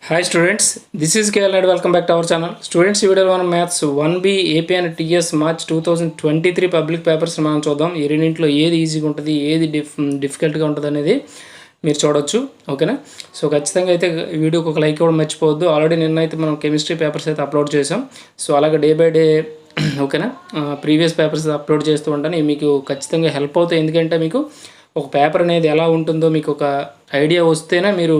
Hi students, this is KL and welcome back to our channel. Students, ఈ వీడియోలో మనం maths 1B AP and TS March 2023 public papers మనం చూద్దాం. ఈ రెండింటిలో ఏది ఈజీగా ఉంటుంది, ఏది డిఫికల్ట్గా ఉంటుంది అనేది మీరు చూడొచ్చు. ఓకేనా? సో ఖచ్చితంగా అయితే ఈ వీడియోకి ఒక లైక్ ఇవ్వడం మర్చిపోవద్దు. ఆల్రెడీ నిన్నైతే మనం కెమిస్ట్రీ పేపర్స్ అయితే అప్లోడ్ చేసాం. సో అలాగే డే బై డే ఓకేనా ప్రీవియస్ పేపర్స్ అప్లోడ్ చేస్తూ ఉంటాను. ఇవి మీకు ఖచ్చితంగా హెల్ప్ అవుతాయి. ఎందుకంటే మీకు ఒక పేపర్ అనేది ఎలా ఉంటుందో మీకు ఒక ఐడియా వస్తేనే మీరు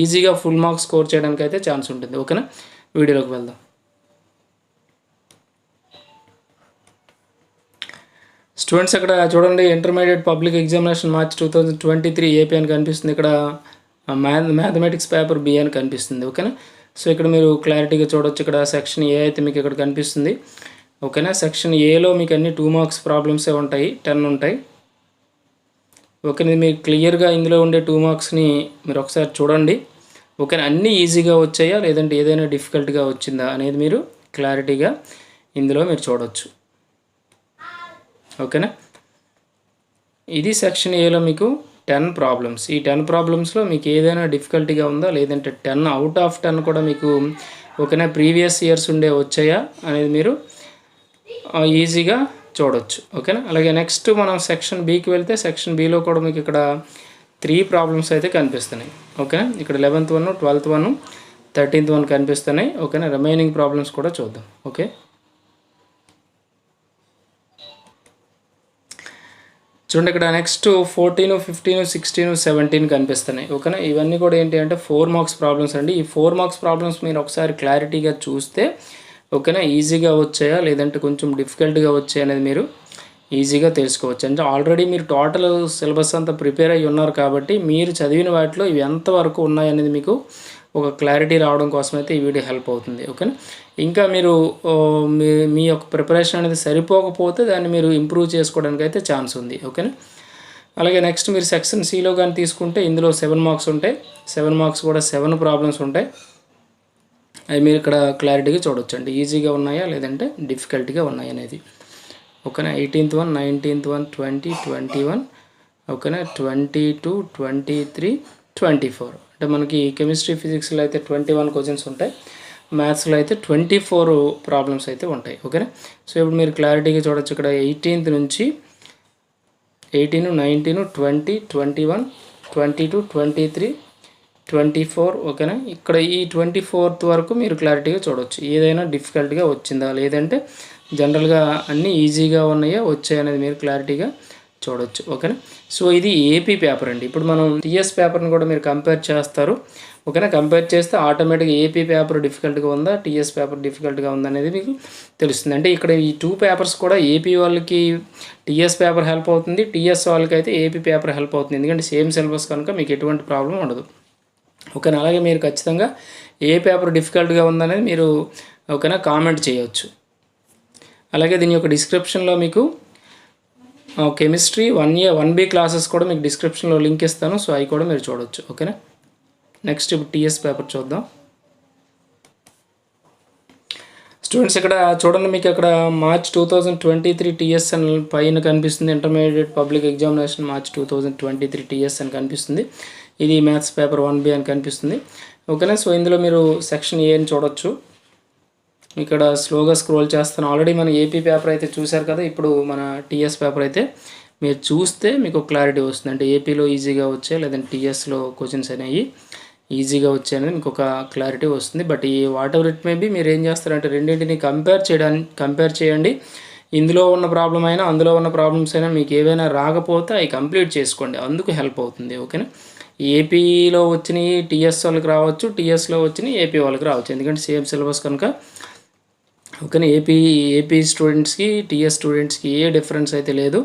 ఈజీగా ఫుల్ మార్క్స్ స్కోర్ చేయడానికి అయితే ఛాన్స్ ఉంటుంది. ఓకేనా? వీడియోలోకి వెళ్దాం. స్టూడెంట్స్ ఇక్కడ చూడండి, intermediate public examination March 2023 AP అని కనిపిస్తుంది. ఇక్కడ మ్యాథమెటిక్స్ పేపర్ బి అని కనిపిస్తుంది. ఓకేనా? సో ఇక్కడ మీరు క్లారిటీగా చూడొచ్చు. ఇక్కడ సెక్షన్ ఏ అయితే మీకు ఇక్కడ కనిపిస్తుంది. ఓకేనా? సెక్షన్ ఏలో మీకు అన్ని 2 మార్క్స్ ప్రాబ్లమ్సే ఉంటాయి, 10 ఉంటాయి. ఓకేనా? మీరు క్లియర్గా ఇందులో ఉండే 2 మార్క్స్ని మీరు ఒకసారి చూడండి. ఓకేనా? అన్నీ ఈజీగా వచ్చాయా లేదంటే ఏదైనా డిఫికల్ట్గా వచ్చిందా అనేది మీరు క్లారిటీగా ఇందులో మీరు చూడవచ్చు. ఓకేనా? ఇది సెక్షన్ ఏలో మీకు 10 ప్రాబ్లమ్స్. ఈ 10 ప్రాబ్లమ్స్లో మీకు ఏదైనా డిఫికల్టీగా ఉందా లేదంటే 10 అవుట్ ఆఫ్ 10 కూడా మీకు ఓకేనా ప్రీవియస్ ఇయర్స్ ఉండే వచ్చాయా అనేది మీరు ఈజీగా చూడొచ్చు. ఓకేనా? అలాగే నెక్స్ట్ మనం సెక్షన్ బికి వెళ్తే సెక్షన్ బిలో కూడా మీకు ఇక్కడ 3 ప్రాబ్లమ్స్ అయితే కనిపిస్తున్నాయి. ఓకేనా? ఇక్కడ 11th 1, 12th 1, 13th 1 కనిపిస్తున్నాయి. ఓకేనా? రిమైనింగ్ ప్రాబ్లమ్స్ కూడా చూద్దాం. ఓకే, చూడండి ఇక్కడ నెక్స్ట్ 14, 15, 16, 17 కనిపిస్తున్నాయి. ఓకేనా? ఇవన్నీ కూడా ఏంటి అంటే 4 మార్క్స్ ప్రాబ్లమ్స్ అండి. ఈ 4 మార్క్స్ ప్రాబ్లమ్స్ మీరు ఒకసారి క్లారిటీగా చూస్తే ఓకేనా ఈజీగా వచ్చాయా లేదంటే కొంచెం డిఫికల్ట్గా వచ్చాయి అనేది మీరు ఈజీగా తెలుసుకోవచ్చు. అంటే ఆల్రెడీ మీరు టోటల్ సిలబస్ అంతా ప్రిపేర్ అయ్యి ఉన్నారు కాబట్టి మీరు చదివిన వాటిలో ఇవి ఎంతవరకు ఉన్నాయనేది మీకు ఒక క్లారిటీ రావడం కోసం అయితే ఈ వీడియో హెల్ప్ అవుతుంది. ఓకేనా? ఇంకా మీరు మీ యొక్క ప్రిపరేషన్ అనేది సరిపోకపోతే దాన్ని మీరు ఇంప్రూవ్ చేసుకోవడానికి అయితే ఛాన్స్ ఉంది. ఓకేనా? అలాగే నెక్స్ట్ మీరు సెక్షన్ సిలో కానీ తీసుకుంటే ఇందులో 7 మార్క్స్ ఉంటాయి. 7 మార్క్స్ కూడా 7 ప్రాబ్లమ్స్ ఉంటాయి. అవి మీరు ఇక్కడ క్లారిటీగా చూడొచ్చు అండి, ఈజీగా ఉన్నాయా లేదంటే డిఫికల్ట్గా ఉన్నాయా అనేది. ఓకేనా? 18th 1, 19th 1, 20, 21 ఓకేనా 22, 23, 24 అంటే మనకి కెమిస్ట్రీ ఫిజిక్స్లో అయితే 21 క్వశ్చన్స్ ఉంటాయి, మ్యాథ్స్లో అయితే 24 ప్రాబ్లమ్స్ అయితే ఉంటాయి. ఓకేనా? సో ఇప్పుడు మీరు క్లారిటీగా చూడొచ్చు. ఇక్కడ 18th నుంచి 18, 19, 20, 21, 22, 23, 24 ఓకేనా? ఇక్కడ ఈ 24th వరకు మీరు క్లారిటీగా చూడవచ్చు. ఏదైనా డిఫికల్ట్గా వచ్చిందా లేదంటే జనరల్గా అన్నీ ఈజీగా ఉన్నాయా వచ్చాయి అనేది మీరు క్లారిటీగా చూడవచ్చు. ఓకేనా? సో ఇది ఏపీ పేపర్ అండి. ఇప్పుడు మనం టీఎస్ పేపర్ని కూడా మీరు కంపేర్ చేస్తారు. ఓకేనా? కంపేర్ చేస్తే ఆటోమేటిక్గా ఏపీ పేపర్ డిఫికల్ట్గా ఉందా టీఎస్ పేపర్ డిఫికల్ట్గా ఉందా అనేది మీకు తెలుస్తుంది. అంటే ఇక్కడ ఈ 2 పేపర్స్ కూడా ఏపీ వాళ్ళకి టీఎస్ పేపర్ హెల్ప్ అవుతుంది, టీఎస్ వాళ్ళకి అయితే ఏపీ పేపర్ హెల్ప్ అవుతుంది. ఎందుకంటే సేమ్ సిలబస్ కనుక మీకు ఎటువంటి ప్రాబ్లం ఉండదు. ఓకేనా? అలాగే మీరు ఖచ్చితంగా ఏ పేపర్ డిఫికల్ట్గా ఉందనేది మీరు ఓకేనా కామెంట్ చేయవచ్చు. అలాగే దీని యొక్క డిస్క్రిప్షన్లో మీకు కెమిస్ట్రీ 1A 1B క్లాసెస్ కూడా మీకు డిస్క్రిప్షన్లో లింక్ ఇస్తాను. సో అవి కూడా మీరు చూడవచ్చు. ఓకేనా? నెక్స్ట్ ఇప్పుడు టీఎస్ పేపర్ చూద్దాం. స్టూడెంట్స్ ఇక్కడ చూడండి, మీకు ఇక్కడ మార్చ్ 2023 టీఎస్ అని పైన కనిపిస్తుంది. Intermediate public examination March 2023 TS అని కనిపిస్తుంది. ఇది మ్యాథ్స్ పేపర్ 1B అని కనిపిస్తుంది. ఓకేనా? సో ఇందులో మీరు సెక్షన్ ఏ అని చూడొచ్చు. ఇక్కడ స్లోగా స్క్రోల్ చేస్తాను. ఆల్రెడీ మన ఏపీ పేపర్ అయితే చూశారు కదా. ఇప్పుడు మన టీఎస్ పేపర్ అయితే మీరు చూస్తే మీకు క్లారిటీ వస్తుంది. అంటే ఏపీలో ఈజీగా వచ్చాయి లేదంటే టీఎస్లో క్వశ్చన్స్ అనేవి ఈజీగా వచ్చాయి అనేది మీకు ఒక క్లారిటీ వస్తుంది. బట్ ఈ what ever it may be మీరు ఏం చేస్తారంటే రెండింటిని కంపేర్ చేయండి. ఇందులో ఉన్న ప్రాబ్లం అయినా అందులో ఉన్న ప్రాబ్లమ్స్ అయినా మీకు ఏవైనా రాకపోతే అవి కంప్లీట్ చేసుకోండి, అందుకు హెల్ప్ అవుతుంది. ఓకేనా? ఏపీలో వచ్చినవి టీఎస్ వాళ్ళకి రావచ్చు, టీఎస్లో వచ్చినవి ఏపీ వాళ్ళకి రావచ్చు, ఎందుకంటే సేమ్ సిలబస్ కనుక. ఓకేనా? ఏపీ స్టూడెంట్స్కి టీఎస్ స్టూడెంట్స్కి ఏ డిఫరెన్స్ అయితే లేదు,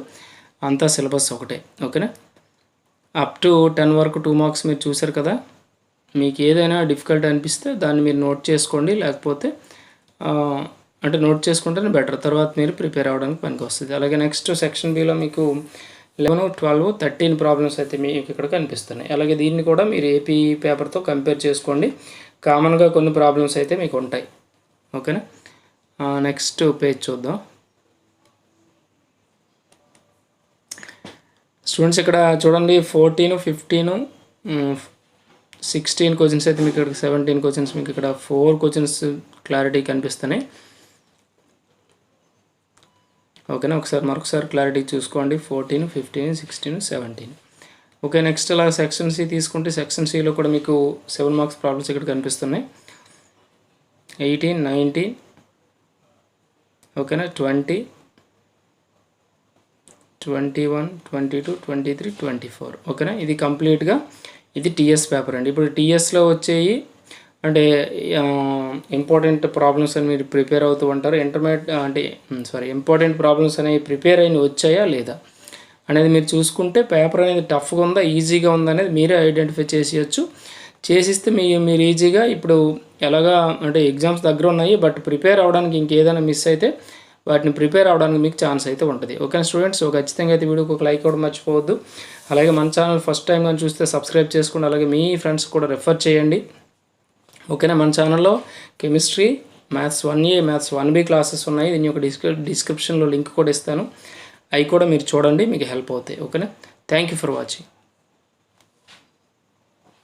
అంతా సిలబస్ ఒకటే. ఓకేనా? అప్ టు 10 వరకు 2 మార్క్స్ మీరు చూసారు కదా. మీకు ఏదైనా డిఫికల్ట్ అనిపిస్తే దాన్ని మీరు నోట్ చేసుకోండి, లేకపోతే అంటే నోట్ చేసుకుంటేనే బెటర్, తర్వాత మీరు ప్రిపేర్ అవ్వడానికి పనికి వస్తుంది. అలాగే నెక్స్ట్ సెక్షన్ బిలో మీకు 11, 12, 13 ప్రాబ్లమ్స్ అయితే మీకు ఇక్కడ కనిపిస్తున్నాయి. అలాగే దీన్ని కూడా మీరు ఏపీ పేపర్తో కంపేర్ చేసుకోండి. కామన్గా కొన్ని ప్రాబ్లమ్స్ అయితే మీకు ఉంటాయి. ఓకేనా? నెక్స్ట్ పేజ్ చూద్దాం. స్టూడెంట్స్ ఇక్కడ చూడండి 14, 15, 16 క్వశ్చన్స్ అయితే మీకు ఇక్కడ 17 క్వశ్చన్స్, మీకు ఇక్కడ 4 క్వశ్చన్స్ క్లారిటీ కనిపిస్తున్నాయి. ఓకేనా, మరొకసారి క్లారిటీ చూసుకోండి. 14, 15, 16, 17. ఓకే, నెక్స్ట్ అలా సెక్షన్ సి తీసుకుంటే సెక్షన్ సిలో కూడా మీకు 7 మార్క్స్ ప్రాబ్లమ్స్ ఇక్కడ కనిపిస్తున్నాయి. 18, 19, ఓకేనా, 20, 21, 22, 23, 24. ఓకేనా, ఇది కంప్లీట్గా ఇది టీఎస్ పేపర్ అండి. ఇప్పుడు టీఎస్లో వచ్చేవి అంటే ఇంపార్టెంట్ ప్రాబ్లమ్స్ అని మీరు ప్రిపేర్ అవుతూ ఉంటారు. ఇంపార్టెంట్ ప్రాబ్లమ్స్ అనేవి ప్రిపేర్ అయిన వచ్చాయా లేదా అనేది మీరు చూసుకుంటే పేపర్ అనేది టఫ్గా ఉందా ఈజీగా ఉందా అనేది మీరే ఐడెంటిఫై చేసిస్తే మీరు ఈజీగా ఇప్పుడు ఎలాగా అంటే ఎగ్జామ్స్ దగ్గర ఉన్నాయి, బట్ ప్రిపేర్ అవ్వడానికి ఇంకేదైనా మిస్ అయితే వాటిని ప్రిపేర్ అవ్వడానికి మీకు ఛాన్స్ అయితే ఉంటుంది. ఓకేనా స్టూడెంట్స్, ఖచ్చితంగా అయితే వీడియోకి ఒక లైక్ అవ్వడం మర్చిపోవద్దు. అలాగే మన ఛానల్ ఫస్ట్ టైం కానీ చూస్తే సబ్స్క్రైబ్ చేసుకోండి, అలాగే మీ ఫ్రెండ్స్ కూడా రెఫర్ చేయండి. ఓకేనా, మన ఛానల్లో chemistry, maths 1A, maths 1B classes ఉన్నాయి. దీని యొక్క డిస్క్రిప్షన్లో లింక్ కూడా ఇస్తాను, అవి కూడా మీరు చూడండి, మీకు హెల్ప్ అవుతాయి. ఓకేనా, థ్యాంక్ యూ ఫర్ వాచింగ్.